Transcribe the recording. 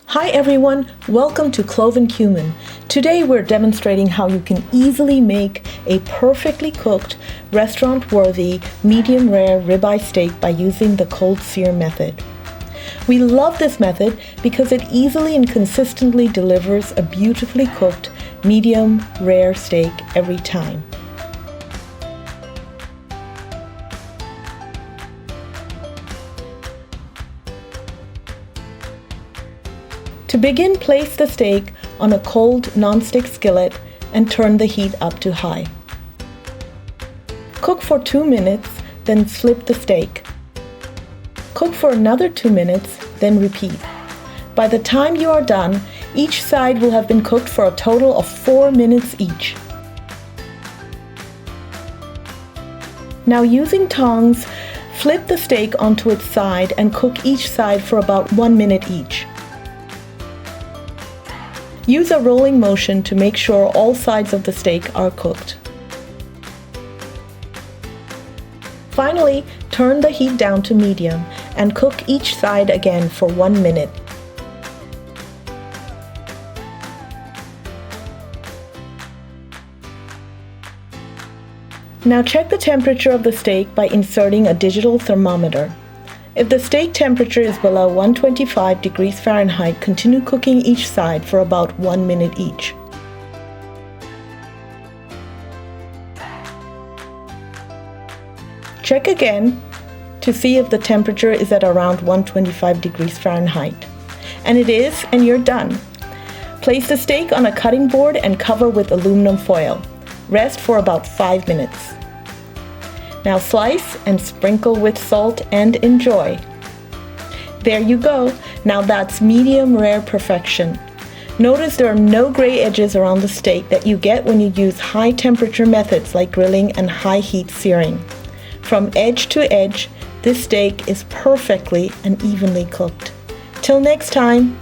Hi everyone, welcome to Clove and Cumin. Today we're demonstrating how you can easily make a perfectly cooked, restaurant-worthy, medium-rare ribeye steak by using the cold sear method. We love this method because it easily and consistently delivers a beautifully cooked, medium-rare steak every time. To begin, place the steak on a cold non-stick skillet and turn the heat up to high. Cook for 2 minutes, then flip the steak. Cook for another 2 minutes, then repeat. By the time you are done, each side will have been cooked for a total of 4 minutes each. Now, using tongs, flip the steak onto its side and cook each side for about 1 minute each. Use a rolling motion to make sure all sides of the steak are cooked. Finally, turn the heat down to medium and cook each side again for 1 minute. Now check the temperature of the steak by inserting a digital thermometer. If the steak temperature is below 125 degrees Fahrenheit, continue cooking each side for about 1 minute each. Check again to see if the temperature is at around 125 degrees Fahrenheit. And it is, and you're done. Place the steak on a cutting board and cover with aluminum foil. Rest for about 5 minutes. Now slice and sprinkle with salt and enjoy. There you go. Now that's medium rare perfection. Notice there are no gray edges around the steak that you get when you use high temperature methods like grilling and high heat searing. From edge to edge, this steak is perfectly and evenly cooked. Till next time.